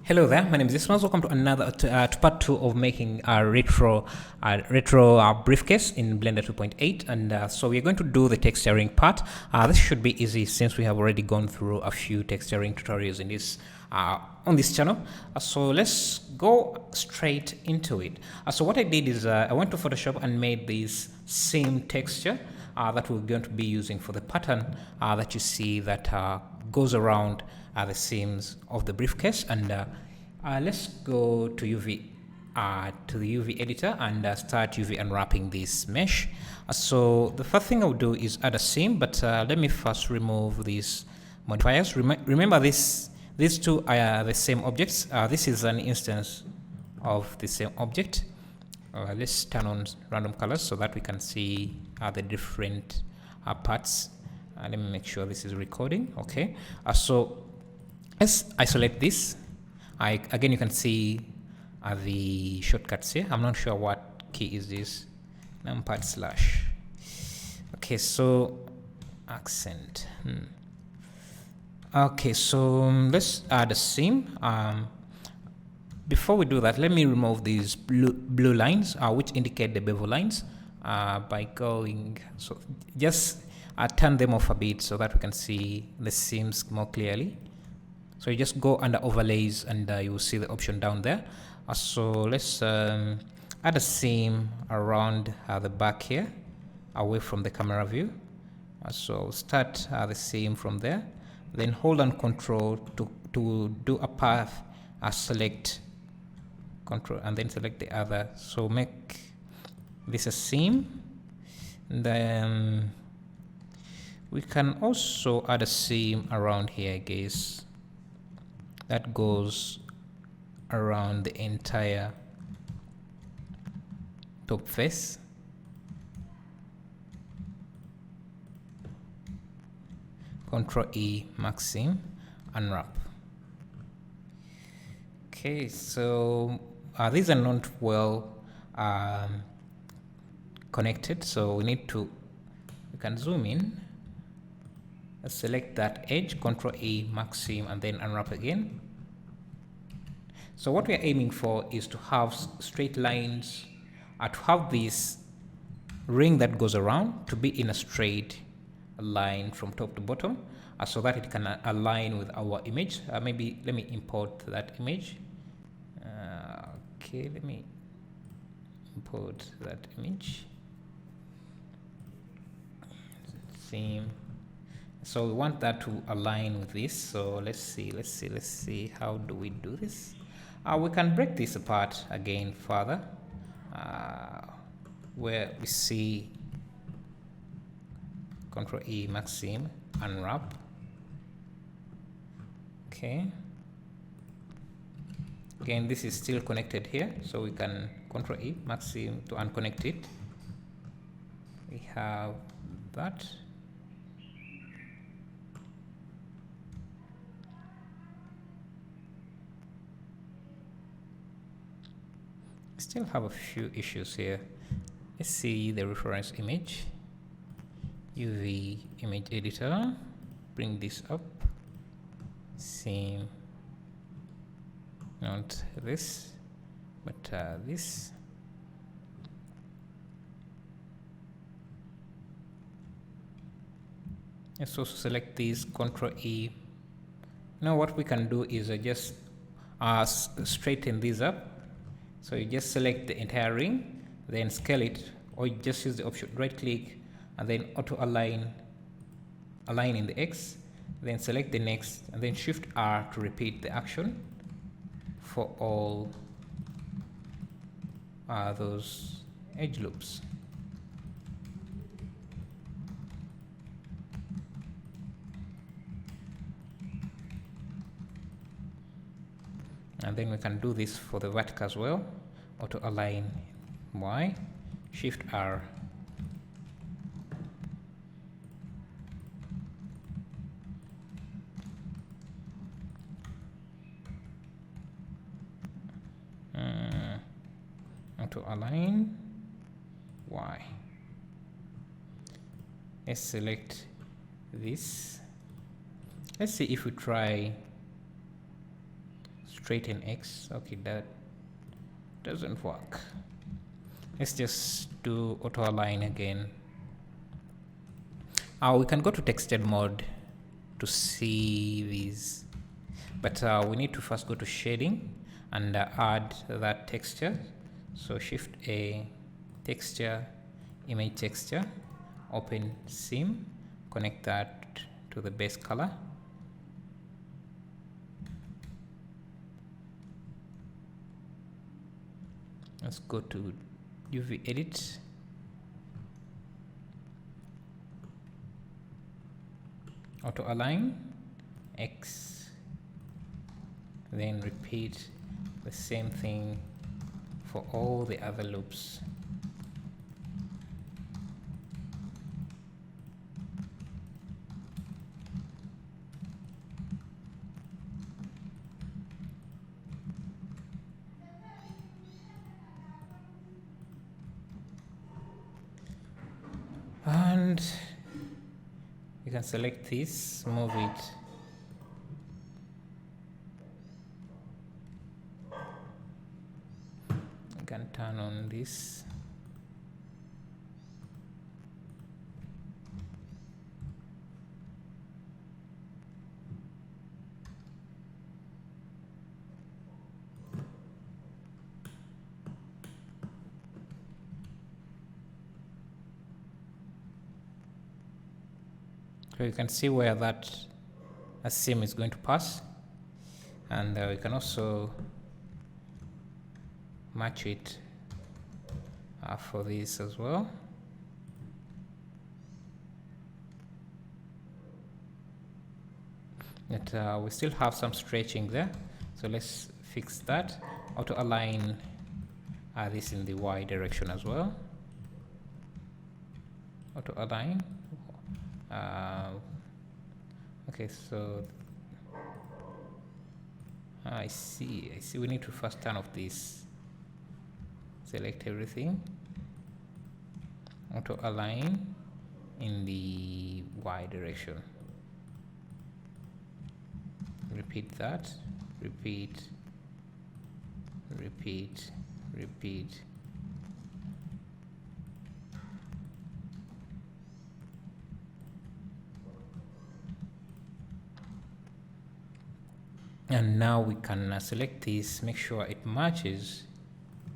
Hello there, my name is Ismas. Welcome to another to part 2 of making a retro briefcase in Blender 2.8, and so we're going to do the texturing part. This should be easy since we have already gone through a few texturing tutorials in this on this channel. So let's go straight into it. So what I did is I went to Photoshop and made this same texture that we're going to be using for the pattern that you see that goes around the seams of the briefcase. And let's go to UV to the UV editor and start UV unwrapping this mesh. So the first thing I'll do is add a seam, but let me first remove these modifiers. Remember these two are the same objects. This is an instance of the same object. Let's turn on random colors so that we can see the different parts. Let me make sure this is recording. Okay, so let's isolate this. Again, you can see the shortcuts here. I'm not sure what key is this. Numpad slash. Okay, so accent. Okay, so let's add a seam. Before we do that, let me remove these blue lines, which indicate the bevel lines, by going, so just turn them off a bit so that we can see the seams more clearly. So you just go under overlays and you will see the option down there. So let's add a seam around the back here, away from the camera view. So start the seam from there, then hold on Control to do a path, select Control and then select the other. So make this a seam. Then we can also add a seam around here, I guess, that goes around the entire top face. Control E, max seam, unwrap. Okay, so these are not well connected, so we can zoom in. Let's select that edge, Control E, max seam, and then unwrap again. So what we are aiming for is to have straight lines, to have this ring that goes around to be in a straight line from top to bottom, so that it can align with our image. Maybe let me import that image. Okay, let me import that image. Seam. So we want that to align with this. So let's see. How do we do this? We can break this apart again further, where we see Control E, max seam, unwrap. Okay. Again, this is still connected here, so we can Control E, max seam to unconnect it. We have that. Still have a few issues here. Let's see the reference image. UV image editor. Bring this up. Seam. Not this, but this. Let's also select these, Control E. Now what we can do is just straighten these up. So you just select the entire ring, then scale it, or you just use the option right click and then auto align in the X, then select the next and then Shift R to repeat the action for all those edge loops. And then we can do this for the vertical as well. Auto align Y, Shift R. Auto align Y. Let's select this. Let's see if we try straighten X. Okay, that doesn't work. Let's just do auto align again. We can go to textured mode to see these, but we need to first go to shading and add that texture. So shift A, texture, image texture, open sim, connect that to the base color. Let's go to UV edit, auto align X, then repeat the same thing for all the other loops. And you can select this, move it. You can turn on this. So you can see where that seam is going to pass, and we can also match it for this as well. But we still have some stretching there, so let's fix that. Auto align this in the Y direction as well. Auto align. Okay, so I see we need to first turn off this, select everything, auto align in the Y direction, repeat that, repeat, repeat, repeat. And now we can select this, make sure it matches,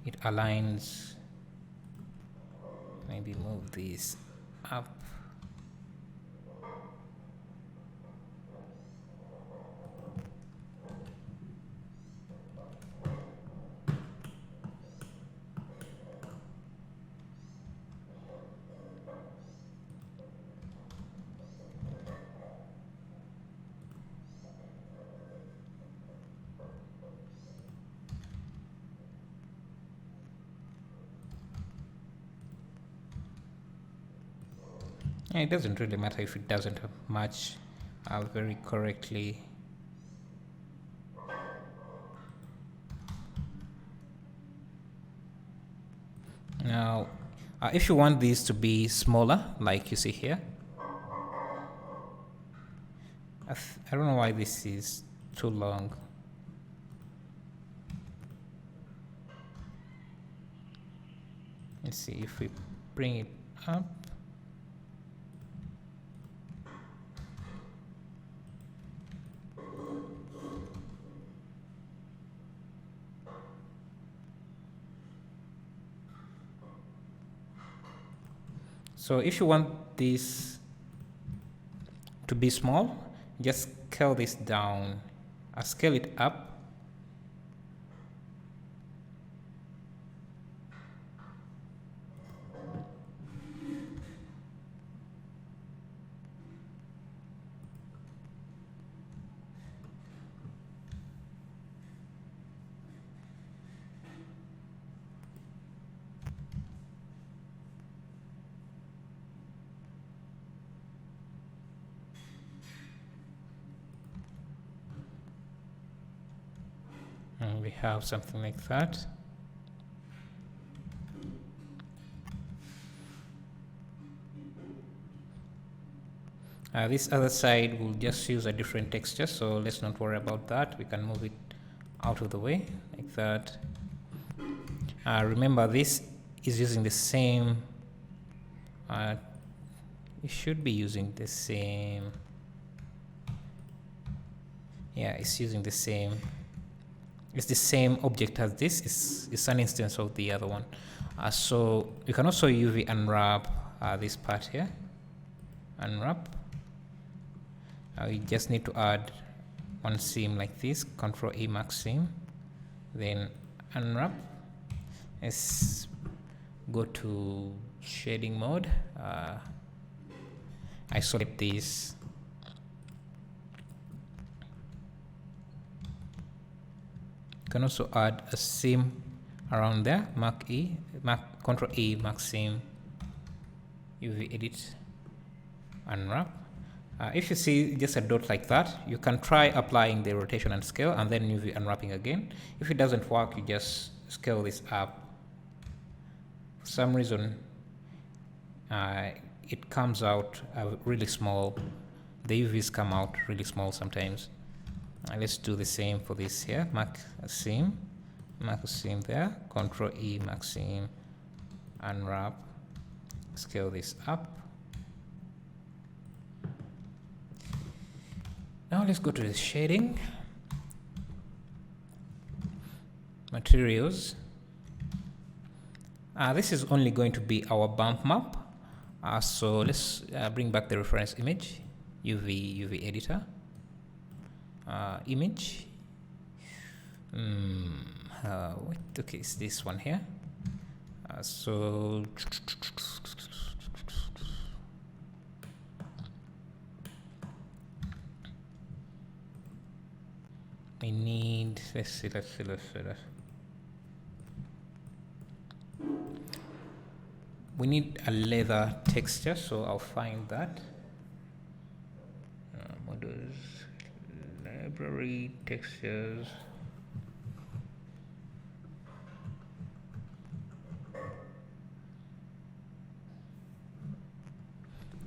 it aligns. Maybe move this up. It doesn't really matter if it doesn't match very correctly. Now, if you want these to be smaller, like you see here, I don't know why this is too long. Let's see if we bring it up. So if you want this to be small, just scale this down, scale it up. And we have something like that. This other side will just use a different texture, so let's not worry about that. We can move it out of the way like that. Remember, this is using the same, you should be using the same, yeah, it's using the same, it's the same object as this. It's an instance of the other one. So you can also UV unwrap this part here. Unwrap. You just need to add one seam like this, Control A max seam, then unwrap. Let's go to shading mode. Isolate this. You can also add a seam around there. Control E max seam, UV edit, unwrap. If you see just a dot like that, you can try applying the rotation and scale and then UV unwrapping again. If it doesn't work, you just scale this up. For some reason, it comes out really small. The UVs come out really small sometimes. Let's do the same for this here. Mark a seam there. Control E max seam, unwrap, scale this up. Now let's go to the shading, materials. This is only going to be our bump map. So let's bring back the reference image, UV editor, image. Okay, it's this one here. So we need, let's see. We need a leather texture, so I'll find that. Models, library, textures.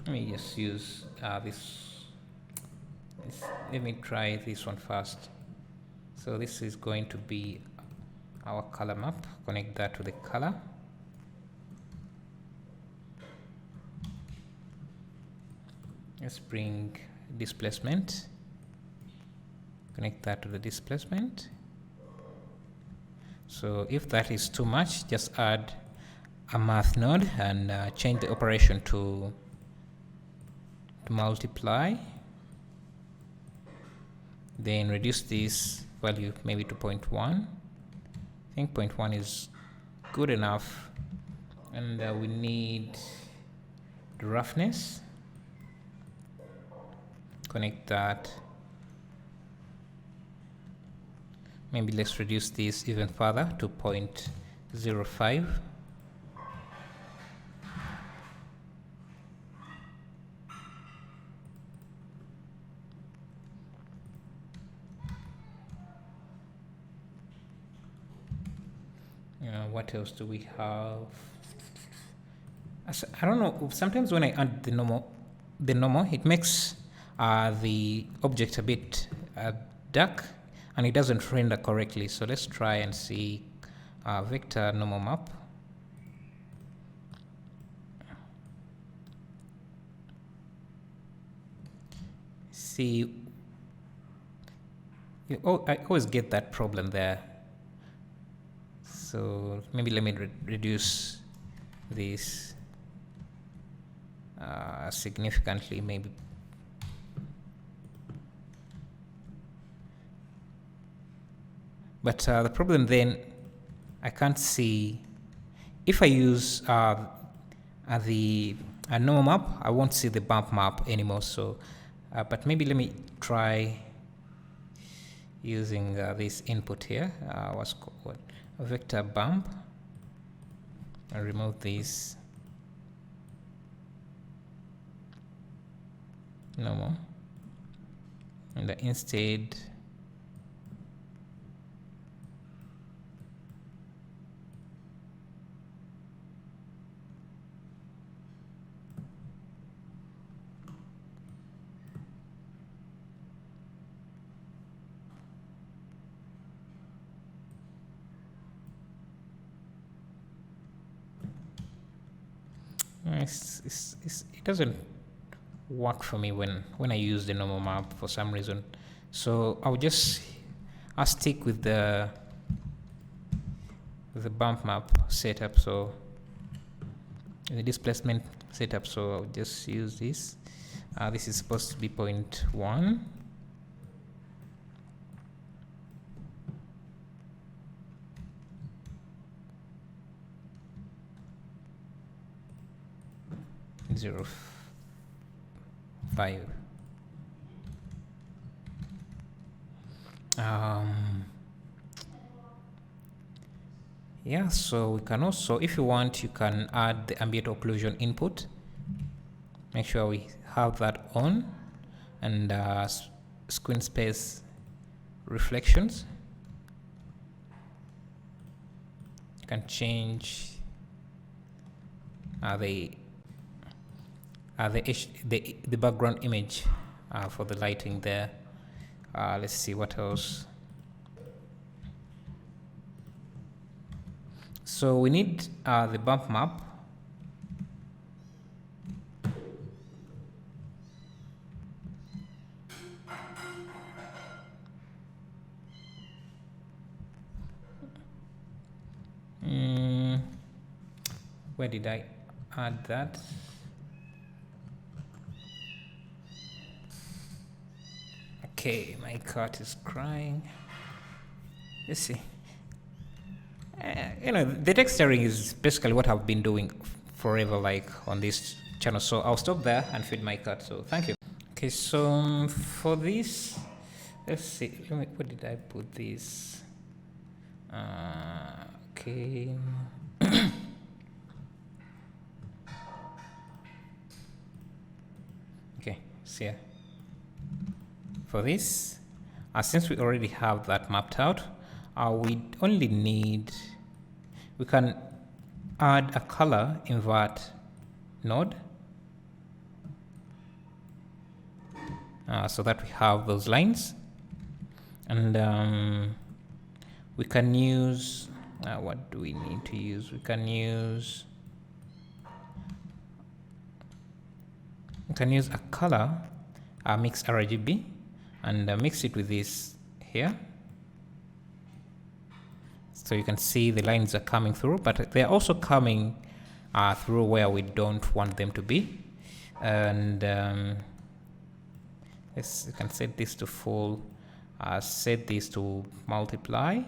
Let me just use this. Let me try this one first. So this is going to be our color map. Connect that to the color. Let's bring displacement. Connect that to the displacement. So if that is too much, just add a math node and change the operation to multiply. Then reduce this value maybe to 0.1. I think 0.1 is good enough. And we need the roughness. Connect that. Maybe let's reduce this even further to 0.05. What else do we have? I don't know. Sometimes when I add the normal, it makes the object a bit dark, and it doesn't render correctly. So let's try and see vector normal map. See, I always get that problem there. So maybe let me reduce this significantly, maybe. But the problem then, I can't see. If I use the normal map, I won't see the bump map anymore. So, but maybe let me try using this input here. What's called vector bump. I'll remove this normal, and instead it doesn't work for me when I use the normal map for some reason. So I'll stick with the bump map setup. So the displacement setup. So I'll just use this. This is supposed to be 0.1. Zero 5. Yeah, so we can also, if you want, you can add the ambient occlusion input. Make sure we have that on, and screen space reflections. You can change the background image for the lighting there. Let's see what else. So we need the bump map. Where did I add that? Okay, my cat is crying. Let's see. The texturing is basically what I've been doing forever, like on this channel. So I'll stop there and feed my cat. So thank you. Okay, so for this, let's see. Where did I put this? Okay. Okay, see here. For this, since we already have that mapped out, we only need, we can add a color invert node so that we have those lines, and we can use what do we need to use? We can use a color mix RGB and mix it with this here. So you can see the lines are coming through, but they're also coming through where we don't want them to be. And you can set this to full, set this to multiply,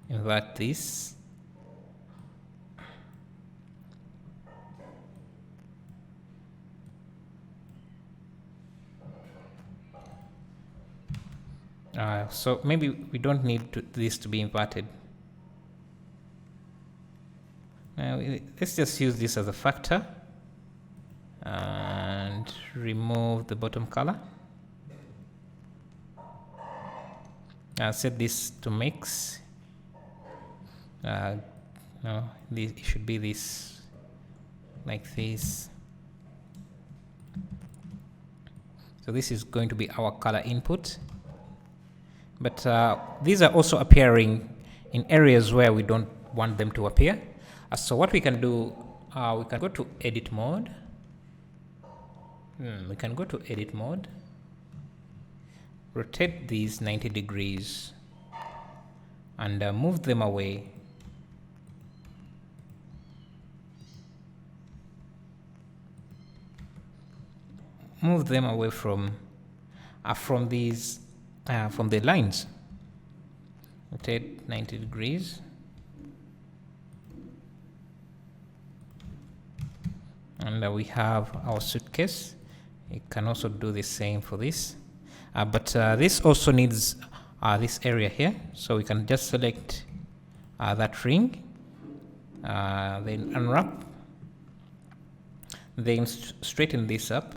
invert this. So maybe we don't need this to be inverted. Let's just use this as a factor and remove the bottom color. Set this to mix. No, it should be this, like this. So this is going to be our color input. But these are also appearing in areas where we don't want them to appear. So what we can do, we can go to edit mode. We can go to edit mode, rotate these 90 degrees and move them away. Move them away from these from the lines. Rotate 90 degrees. And we have our suitcase. You can also do the same for this. But this also needs this area here. So we can just select that ring, then unwrap, then straighten this up.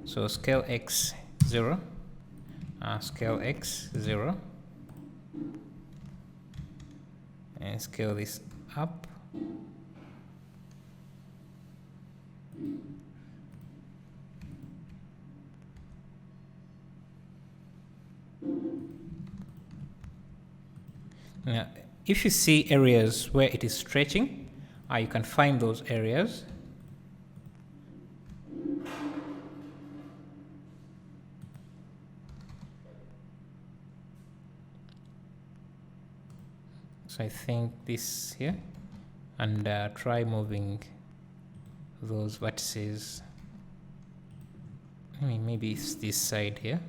So scale X 0. Scale X 0 and scale this up. Now, if you see areas where it is stretching, you can find those areas. So I think this here, and try moving those vertices. I mean, maybe it's this side here.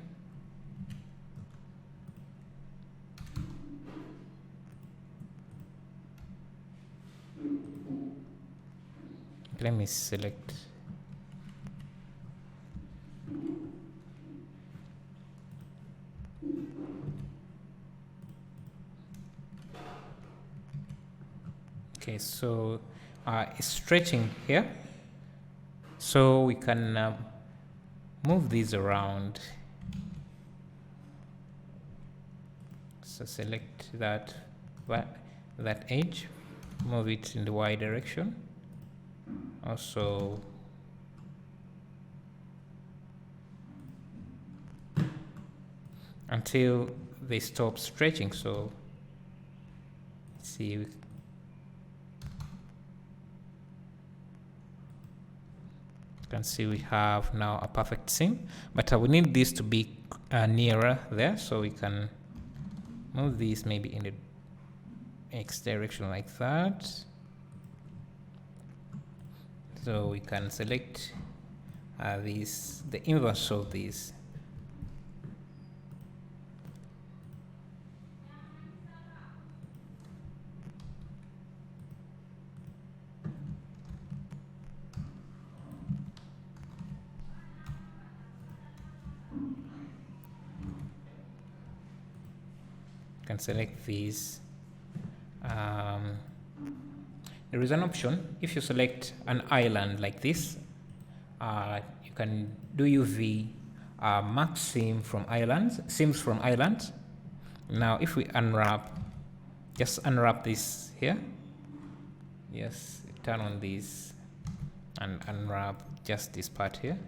Let me select. Okay, so it's stretching here, so we can move these around. So select that edge, move it in the Y direction. Also until they stop stretching. So let's see, you can see we have now a perfect seam, but we need this to be nearer there, so we can move these maybe in the X direction like that. So we can select these, the inverse of these. Can select these. There is an option. If you select an island like this, you can do UV mark seam from islands, seams from islands. Now if we unwrap, just unwrap this here. Yes, turn on this and unwrap just this part here.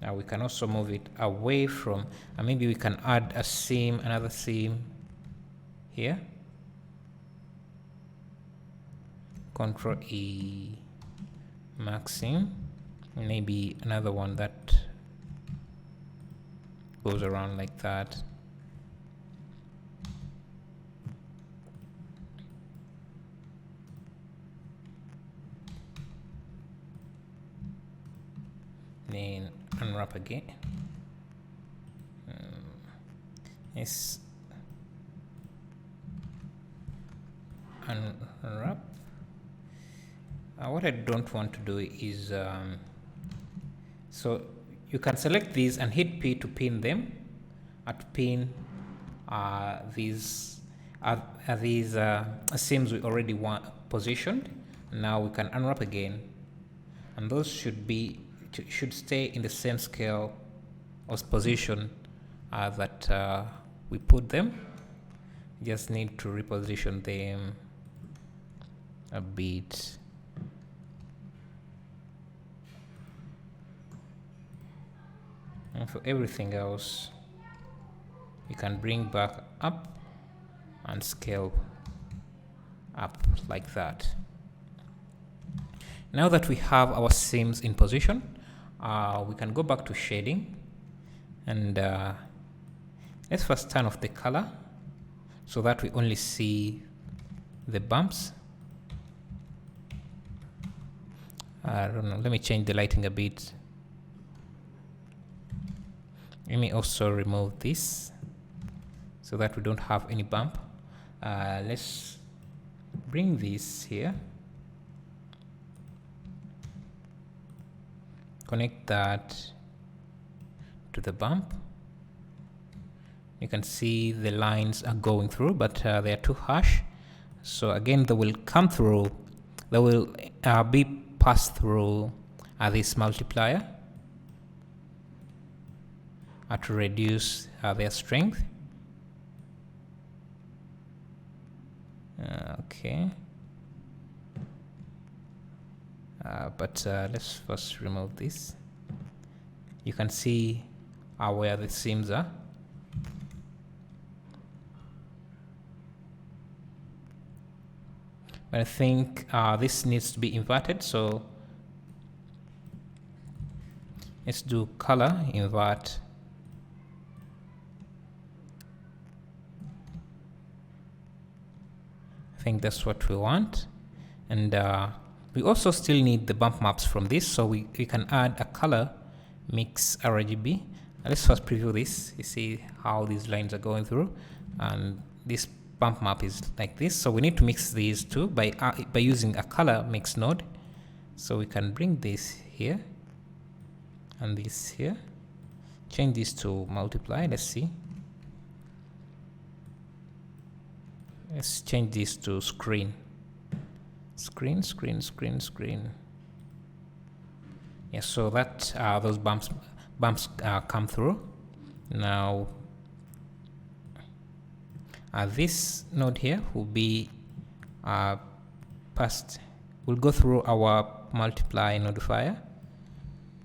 Now we can also move it away from, maybe we can add a seam, another seam here. Control E, mark seam, maybe another one that goes around like that. Then unwrap again. Yes, unwrap. What I don't want to do is so you can select these and hit P to pin them, to pin these seams we already want positioned. Now we can unwrap again, and those should stay in the same scale or position that we put them. Just need to reposition them a bit. And for everything else, you can bring back up and scale up like that. Now that we have our seams in position, we can go back to shading, and let's first turn off the color so that we only see the bumps. I don't know, let me change the lighting a bit. Let me also remove this so that we don't have any bump. Let's bring this here. Connect that to the bump. You can see the lines are going through, but they are too harsh. So again, they will come through. They will be passed through this multiplier to reduce their strength. Okay. But let's first remove this. You can see where the seams are. But I think this needs to be inverted, so let's do color invert. I think that's what we want. And we also still need the bump maps from this, so we can add a color mix RGB. Let's first preview this. You see how these lines are going through, and this bump map is like this. So we need to mix these two by using a color mix node. So we can bring this here and this here, change this to multiply. Let's see. Let's change this to screen. Screen. Yeah, so that those bumps come through. Now this node here will be passed. We'll go through our multiply notifier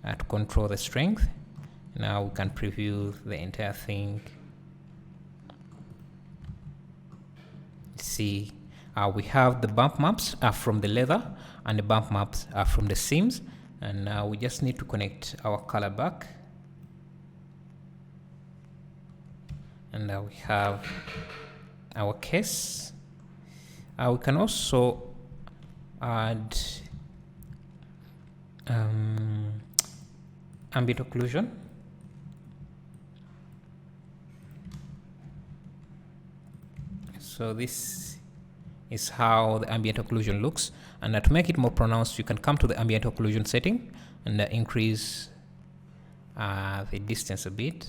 to control the strength. Now we can preview the entire thing. See, we have the bump maps from the leather and the bump maps from the seams, and now we just need to connect our color back. And now we have our case. We can also add ambient occlusion. So this is how the ambient occlusion looks, and to make it more pronounced, you can come to the ambient occlusion setting and increase the distance a bit,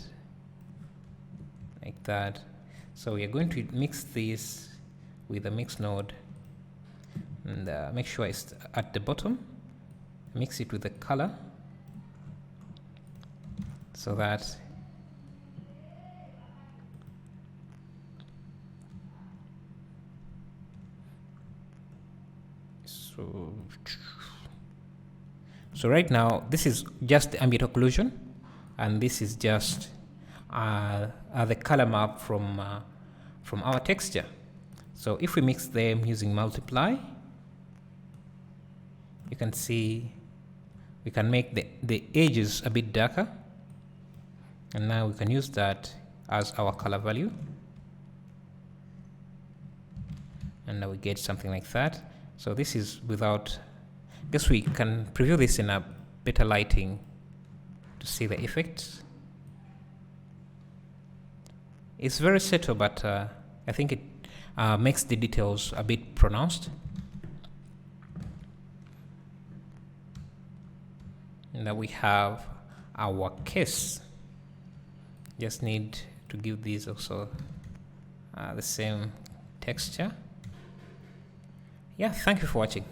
like that. So we are going to mix this with the mix node, and make sure it's at the bottom. Mix it with the color, so that so right now this is just the ambient occlusion, and this is just the color map from our texture. So if we mix them using multiply, you can see we can make the edges a bit darker, and now we can use that as our color value, and now we get something like that. So this is without, I guess we can preview this in a better lighting to see the effects. It's very subtle, but I think it makes the details a bit pronounced. And now we have our case. Just need to give these also the same texture. Yeah, thank you for watching.